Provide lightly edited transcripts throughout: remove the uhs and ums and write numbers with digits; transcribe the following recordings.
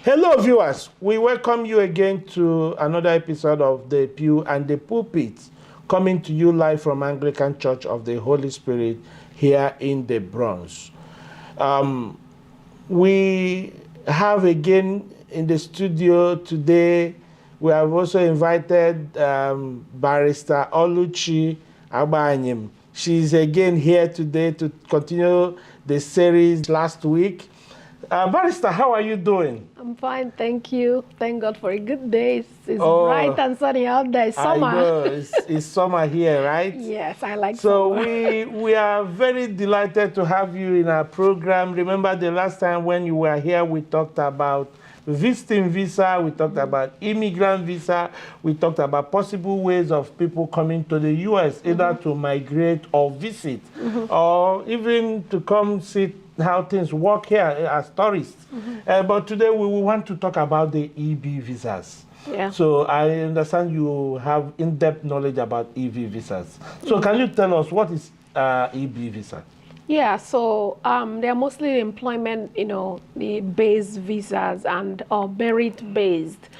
Hello, viewers. We welcome you again to another episode of the Pew and the Pulpit, coming to you live from Anglican Church of the Holy Spirit here in the Bronx. We have again in the studio today, we have also invited Barrister Oluchi Agbanyim. She's again here today to continue the series last week. Barrister, how are you doing? I'm fine, thank you. Thank God for a good day. It's bright and sunny out there. It's summer. I know. It's summer here, right? Yes, I like summer. So we are very delighted to have you in our program. Remember the last time when you were here, we talked about visiting visa, we talked about immigrant visa, we talked about possible ways of people coming to the U.S., either to migrate or visit, or even to come see how things work here as tourists. But today we want to talk about the EB visas. Yeah. So I understand you have in-depth knowledge about EB visas. So can you tell us what is EB visa? Yeah, so they're mostly employment, the based visas and or merit-based.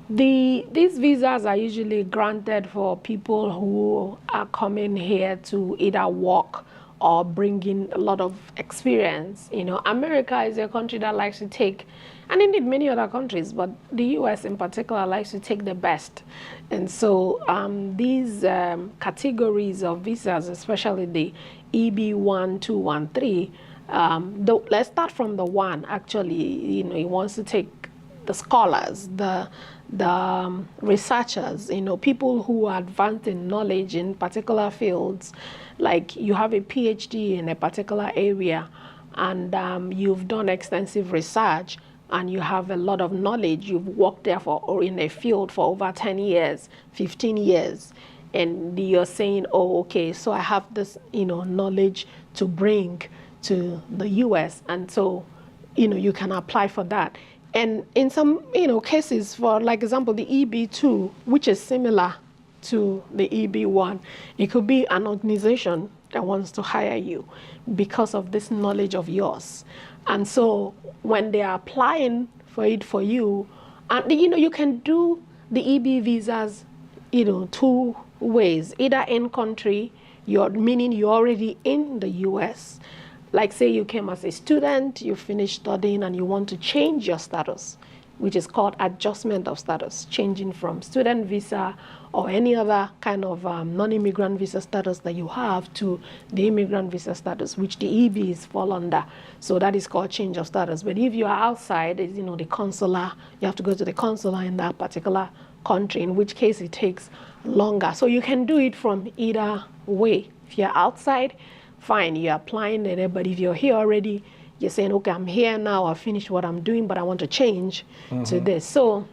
These visas are usually granted for people who are coming here to either work or bring in a lot of experience. America is a country that likes to take, and indeed many other countries, but the US in particular likes to take the best. And so these categories of visas, especially the EB1, 2, 1, 3, let's start from the one, actually, he wants to take the scholars, the researchers, people who are advanced in knowledge in particular fields, like you have a PhD in a particular area and you've done extensive research and you have a lot of knowledge, you've worked there or in a field for over 10 years, 15 years, and you're saying, oh, okay, so I have this, knowledge to bring to the US, and so, you can apply for that. And in some, cases, for like example, the EB2, which is similar to the EB1, it could be an organization that wants to hire you because of this knowledge of yours. And so when they are applying for it for you, and you can do the EB visas, two ways, either in country, meaning you're already in the US. Like say you came as a student, you finished studying and you want to change your status, which is called adjustment of status, changing from student visa or any other kind of non-immigrant visa status that you have to the immigrant visa status, which the EBs fall under. So that is called change of status. But if you are outside, the consular, you have to go to the consular in that particular country, in which case it takes longer. So you can do it from either way. If you're outside, fine, you're applying there, but if you're here already, you're saying, okay, I'm here now, I've finished what I'm doing, but I want to change to this. So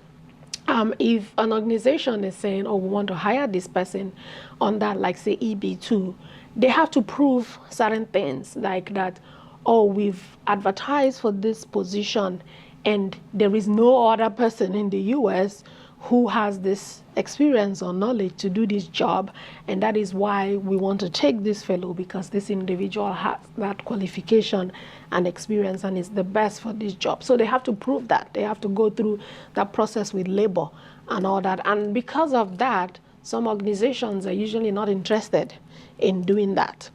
if an organization is saying, oh, we want to hire this person on that, like say EB2, they have to prove certain things like that, oh, we've advertised for this position and there is no other person in the US who has this experience or knowledge to do this job, and that is why we want to take this fellow, because this individual has that qualification and experience and is the best for this job. So they have to prove that. They have to go through that process with labor and all that. And because of that, some organizations are usually not interested in doing that.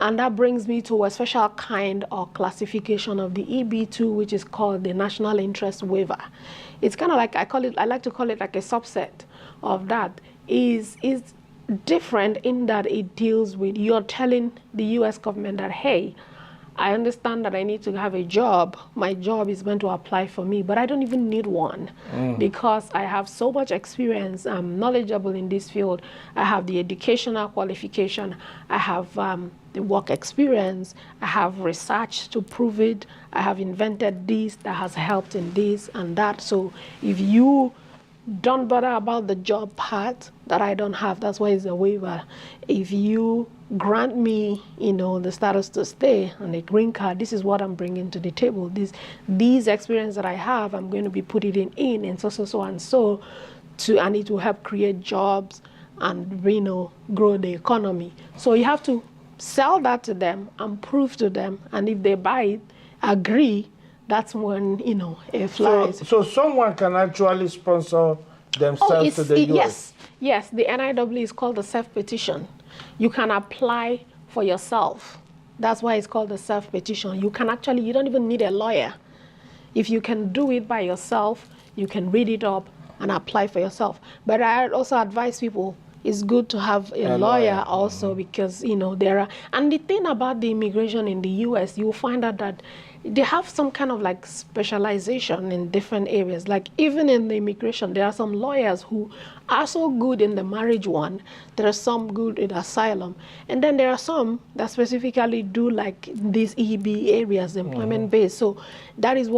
And that brings me to a special kind of classification of the EB2, which is called the National Interest Waiver. It's kind of like, I like to call it like a subset of that. Is different in that it deals with, you're telling the US government that, hey, I understand that I need to have a job. My job is going to apply for me, but I don't even need one because I have so much experience. I'm knowledgeable in this field. I have the educational qualification. I have the work experience. I have research to prove it. I have invented this that has helped in this and that. So if you don't bother about the job part that I don't have, that's why it's a waiver. If you grant me, the status to stay and a green card, this is what I'm bringing to the table. These experience that I have, I'm going to be putting in and so and so, and it will help create jobs and grow the economy. So you have to sell that to them and prove to them, and if they buy it, agree that's when, it flies. So someone can actually sponsor themselves to the US? Yes, the NIW is called the self-petition. You can apply for yourself. That's why it's called the self-petition. You don't even need a lawyer. If you can do it by yourself, you can read it up and apply for yourself. But I also advise people, it's good to have a lawyer also, because, there are, and the thing about the immigration in the US, you'll find out that they have some kind of like specialization in different areas. Like even in the immigration, there are some lawyers who are so good in the marriage one. There are some good in asylum. And then there are some that specifically do like these EB areas, employment based. So that is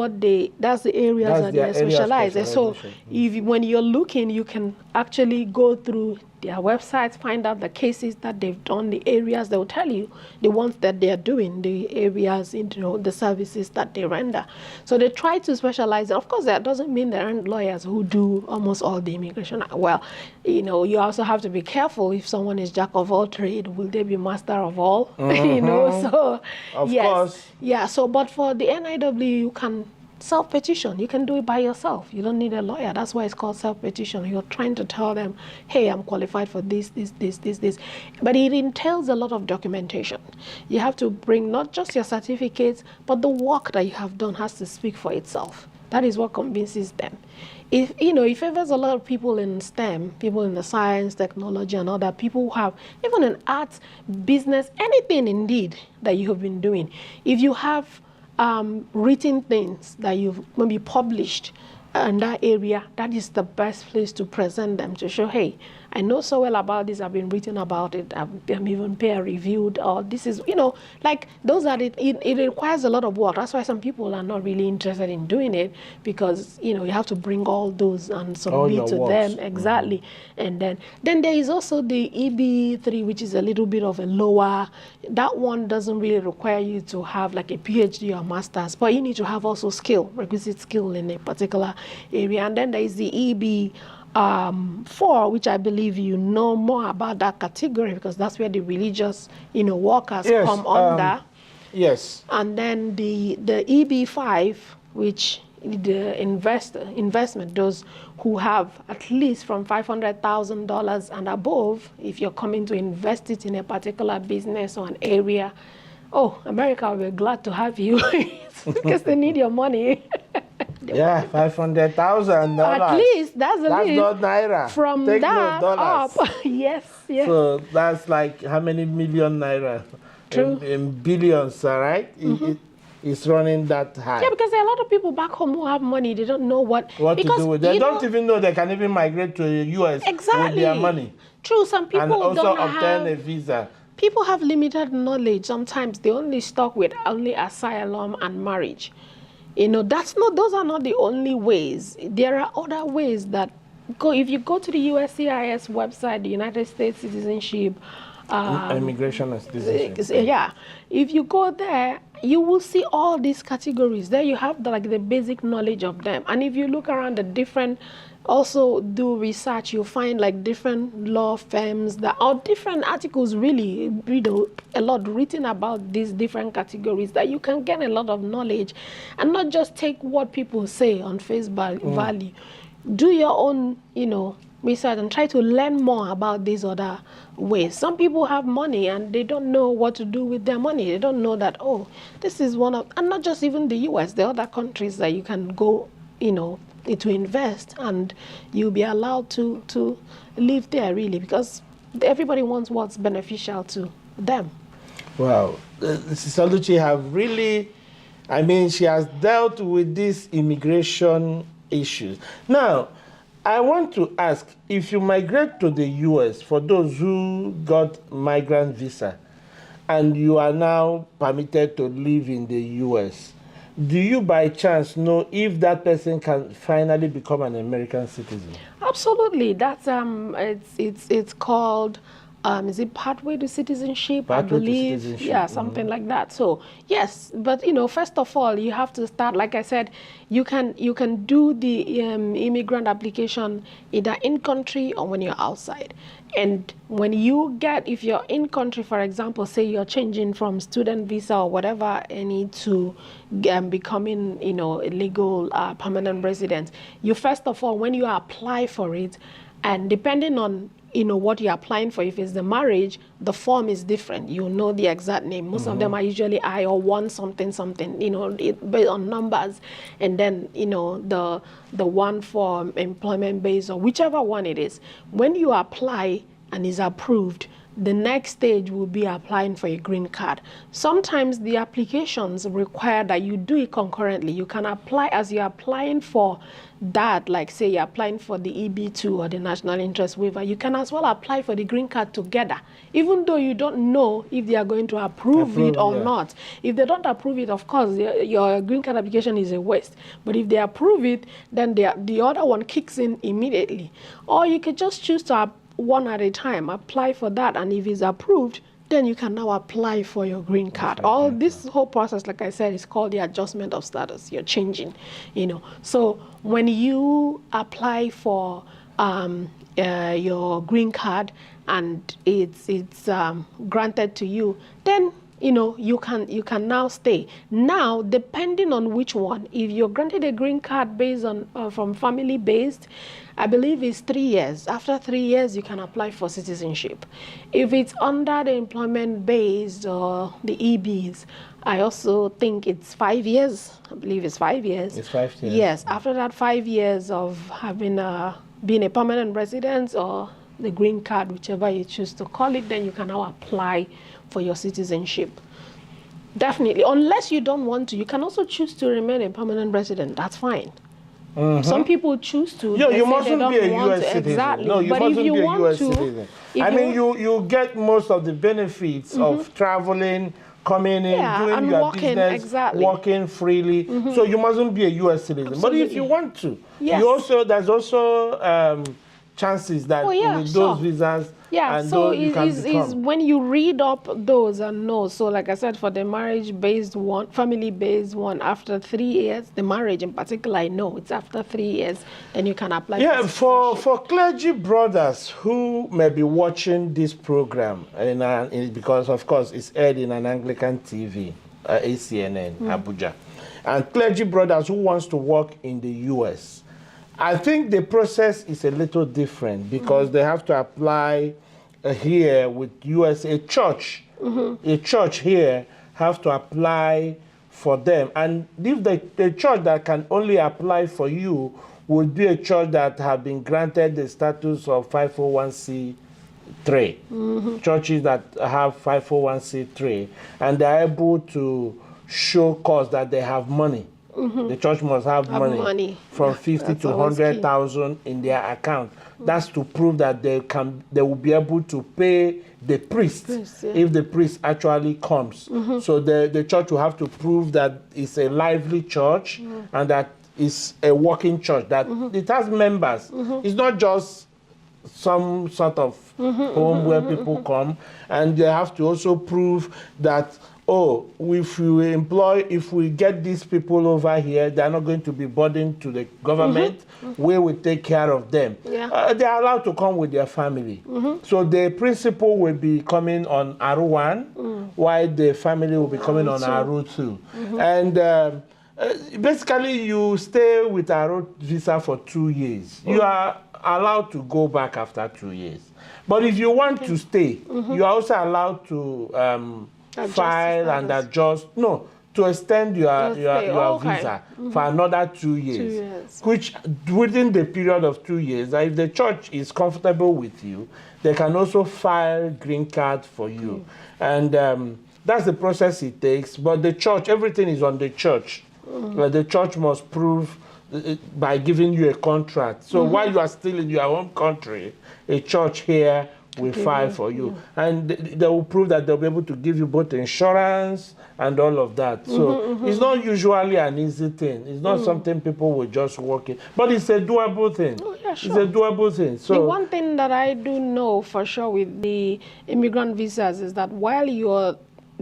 that's the areas that they specialize. And so when you're looking, you can actually go through their websites, find out the cases that they've done, the areas. They'll tell you the ones that they're doing, the areas, the services that they render. So they try to specialize. Of course, that doesn't mean there aren't lawyers who do almost all the immigration. Well, you also have to be careful. If someone is jack of all trade, will they be master of all? So of course. Yeah. So, but for the NIW, you can self-petition. You can do it by yourself. You don't need a lawyer. That's why it's called self-petition. You're trying to tell them, hey, I'm qualified for this. But it entails a lot of documentation. You have to bring not just your certificates, but the work that you have done has to speak for itself. That is what convinces them. If there's a lot of people in STEM, people in the science, technology, and all that, people who have, even in arts, business, anything indeed that you have been doing, if you have written things that you've maybe published in that area, that is the best place to present them, to show, hey, I know so well about this, I've been written about it, I'm even peer reviewed, or this is, like those are it requires a lot of work. That's why some people are not really interested in doing it, because, you have to bring all those and submit to them. Exactly. And then there is also the EB3, which is a little bit of a lower, that one doesn't really require you to have like a PhD or master's, but you need to have also requisite skill in a particular area. And then there is the EB4, which I believe you know more about that category, because that's where the religious, workers come under. Yes. And then the EB5, which the investment, those who have at least from $500,000 and above, if you're coming to invest it in a particular business or an area. Oh, America will be glad to have you because they need your money. Yeah, $500,000. At least that's not naira. From Take that no up, yes. So that's like how many million naira? True. In billions, right? It's running that high. Yeah, because there are a lot of people back home who have money. They don't know what to do with it. They don't even know they can even migrate to the US with their money. True, some people and also don't obtain a visa. People have limited knowledge. Sometimes they only stuck with only asylum and marriage. Those are not the only ways. There are other ways that if you go to the USCIS website, the United States Citizenship, Immigration and Citizenship. Yeah, if you go there, you will see all these categories. There you have the basic knowledge of them. And if you look around the different, also do research, you'll find like different law firms that are different articles, really, a lot written about these different categories, that you can get a lot of knowledge and not just take what people say on face value. Do your own, research and try to learn more about these other ways. Some people have money and they don't know what to do with their money. They don't know that, this is one of, and not just even the US, the other countries that you can go, to invest, and you'll be allowed to live there, really, because everybody wants what's beneficial to them. Wow. Sister Luchi have really, she has dealt with these immigration issues. Now, I want to ask, if you migrate to the US, for those who got migrant visa, and you are now permitted to live in the US, do you by chance know if that person can finally become an American citizen? Absolutely. That's it's called is it pathway to citizenship? Pathway I to believe, citizenship, yeah, something like that. So yes, but you know, first of all, you have to start. Like I said, you can do the immigrant application either in country or when you're outside. And when you get, if you're in country, for example, say you're changing from student visa or whatever any to becoming, you know, a legal permanent resident, you first of all, when you apply for it, and depending on, you know, what you're applying for, if it's the marriage, the form is different. You know the exact name. Most of them are usually I or one something something, you know, based on numbers. And then, you know, the one for employment based or whichever one it is. When you apply and is approved, the next stage will be applying for a green card. Sometimes the applications require that you do it concurrently. You can apply as you're applying for that, like say you're applying for the EB2 or the national interest waiver, you can as well apply for the green card together, even though you don't know if they are going to approve it or not. If they don't approve it, of course, your green card application is a waste. But if they approve it, then the other one kicks in immediately. Or you could just choose to one at a time, apply for that, and if it's approved, then you can now apply for your green card. All this whole process, like I said, is called the adjustment of status. You're changing, you know. So when you apply for your green card and it's granted to you, then you know you can now stay. Now, depending on which one, if you're granted a green card based on from family based, I believe it's 3 years. After 3 years, you can apply for citizenship. If it's under the employment based or the EBs, I also think it's 5 years. I believe it's 5 years. It's 5 years. Yes. After that 5 years of having been a permanent resident or the green card, whichever you choose to call it, then you can now apply for your citizenship. Definitely. Unless you don't want to, you can also choose to remain a permanent resident. That's fine. Some people choose to. Yo, you mustn't be a U.S. citizen. Exactly. No, you but mustn't if you be a want U.S. to, citizen. I mean, you get most of the benefits of traveling, coming in, doing your business, working freely. So you mustn't be a U.S. citizen. Absolutely. But if you want to, yes. there's also chances that with those visas, and so you can is when you read up those and know. So like I said, for the marriage-based one, family-based one, after 3 years, the marriage in particular, I know it's after 3 years, then you can apply. Yeah, for clergy brothers who may be watching this program, because of course it's aired in an Anglican TV, ACNN, Abuja, and clergy brothers who wants to work in the U.S., I think the process is a little different because they have to apply here with US. A church here have to apply for them. And if the church that can only apply for you would be a church that have been granted the status of 501c3. Churches that have 501c3 and they're able to show cause that they have money. The church must have money from 50 to 100,000 in their account. That's to prove that they will be able to pay the priest if the priest actually comes. So the church will have to prove that it's a lively church and that it's a working church, that it has members. It's not just some sort of home where people come, and they have to also prove that if we get these people over here, they're not going to be burden to the government. We will take care of them. They are allowed to come with their family. So the principal will be coming on R1, while the family will be coming on R2. And basically, you stay with R visa for 2 years. You are allowed to go back after 2 years. But if you want to stay, you are also allowed to file and adjust, to extend your visa for another 2 years, which within the period of 2 years, if the church is comfortable with you, they can also file green card for you. And that's the process it takes. But the church, everything is on the church. The church must prove by giving you a contract. So while you are still in your own country, a church here will file for you. And they will prove that they'll be able to give you both insurance and all of that. So it's not usually an easy thing. It's not something people will just work in. But it's a doable thing. Yeah, It's sure. a doable thing. So The one thing that I do know for sure with the immigrant visas is that while you're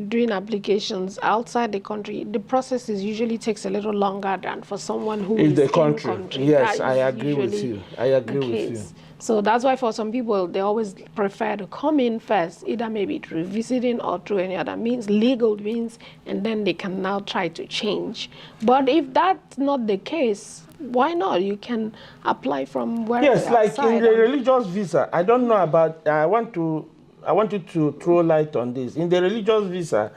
doing applications outside the country, the process usually takes a little longer than for someone who is is the in country. country. Yes, That I is agree with usually you. I agree the with you. case. So that's why for some people, they always prefer to come in first, either maybe through visiting or through any other means, legal means, and then they can now try to change. But if that's not the case, why not? You can apply from wherever Yes, like in outside the and- religious visa. I don't know about. I want you to throw light on this. In the religious visa,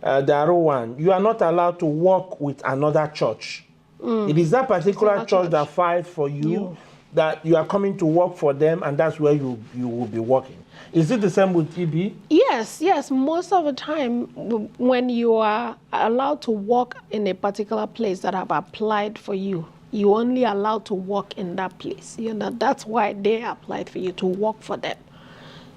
the other one, you are not allowed to work with another church. It is that particular church that fights for you, that you are coming to work for them, and that's where you will be working. Is it the same with TB? Yes, yes. Most of the time, when you are allowed to work in a particular place that have applied for you, you only allowed to work in that place. You know, that's why they applied for you to work for them.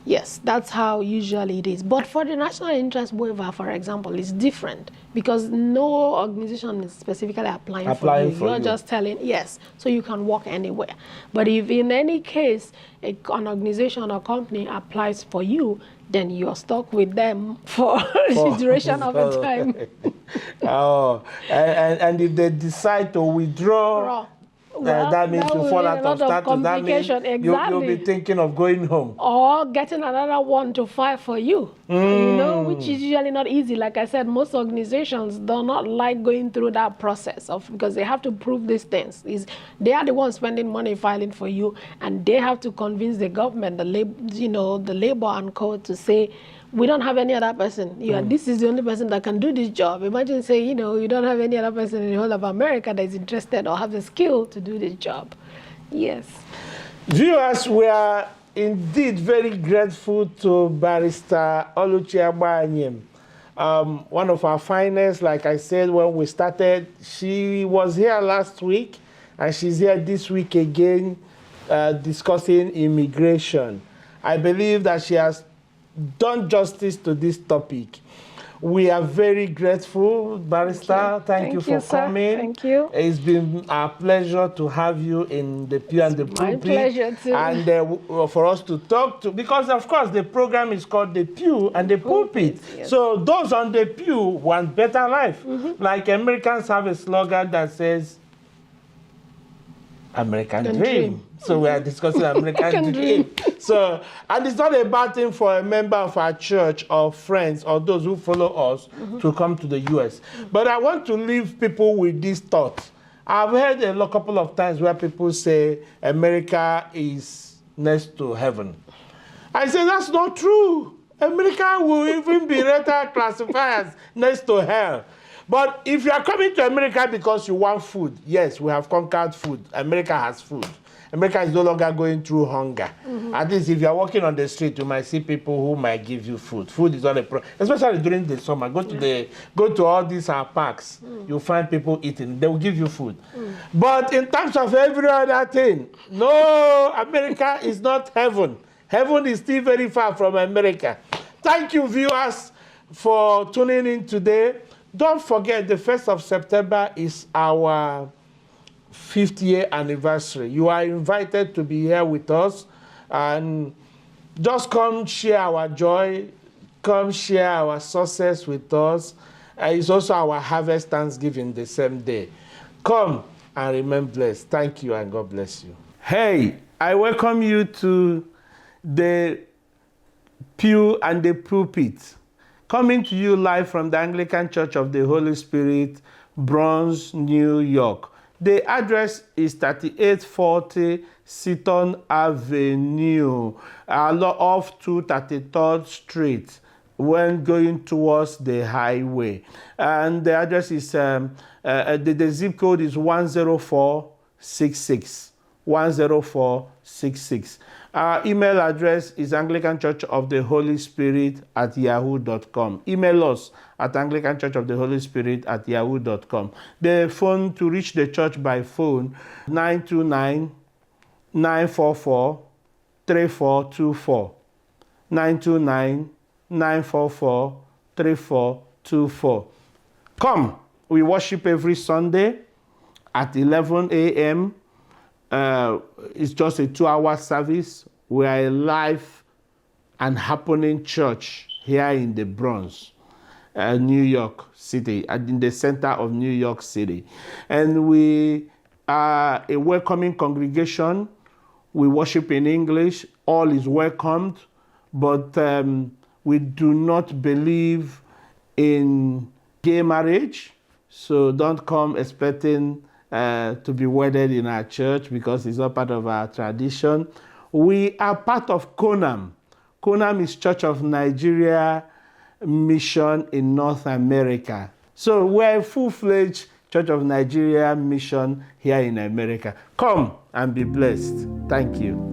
Yes, that's how usually it is. But for the national interest waiver, for example, it's different because no organization is specifically applying for you. You're just telling, yes, so you can work anywhere. But if in any case, an organization or company applies for you, then you're stuck with them for the duration of a time. And if they decide to withdraw, Well, that means you fall out of status. That means you'll be thinking of going home. Or getting another one to file for you, you know, which is usually not easy. Like I said, most organizations do not like going through that process because they have to prove these things. They are the ones spending money filing for you, and they have to convince the government, the labor and code to say, we don't have any other person. This is the only person that can do this job. Imagine saying, you don't have any other person in the whole of America that is interested or have the skill to do this job. Yes. Viewers, we are indeed very grateful to Barrister Oluchi Agbanyem, one of our finest. Like I said when we started, she was here last week, and she's here this week again discussing immigration. I believe that she has done justice to this topic. We are very grateful, Barrister. Thank you for coming. Thank you. It's been our pleasure to have you in the Pew and the Pulpit. My pleasure too. And for us to talk to, because of course the program is called the Pew and the Pulpit. Yes. So those on the pew want better life. Like Americans have a slogan that says, American Dream. So we are discussing American Dream. So, and it's not a bad thing for a member of our church or friends or those who follow us to come to the U.S. But I want to leave people with this thought. I've heard a couple of times where people say America is next to heaven. I say that's not true. America will even be later classified as next to hell. But if you are coming to America because you want food, yes, we have conquered food. America has food. America is no longer going through hunger. At least if you are walking on the street, you might see people who might give you food. Food is not a problem, especially during the summer. Go to all these parks. You'll find people eating. They will give you food. But in terms of every other thing, no, America is not heaven. Heaven is still very far from America. Thank you, viewers, for tuning in today. Don't forget, the 1st of September is our 5th year anniversary. You are invited to be here with us, and just come share our joy, come share our success with us. It's also our harvest Thanksgiving the same day. Come and remain blessed. Thank you, and God bless you. Hey, I welcome you to the Pew and the Pulpit, coming to you live from the Anglican Church of the Holy Spirit, Bronx, New York. The address is 3840 Seaton Avenue, off 233rd Street, when going towards the highway. And the address is, the zip code is 10466. 10466. Our email address is Anglican Church of the Holy Spirit at yahoo.com. Email us at Anglican Church of the Holy Spirit at yahoo.com. The phone to reach the church by phone, 929-944-3424. 929-944-3424. Come, we worship every Sunday at 11 a.m. it's just a 2-hour service. We are a live and happening church here in the Bronx, New York City, and in the center of New York City. And we are a welcoming congregation. We worship in English. All is welcomed, but we do not believe in gay marriage. So don't come expecting to be wedded in our church, because it's not part of our tradition. We are part of CONAM. CONAM is Church of Nigeria Mission in North America. So we're a full-fledged Church of Nigeria Mission here in America. Come and be blessed. Thank you.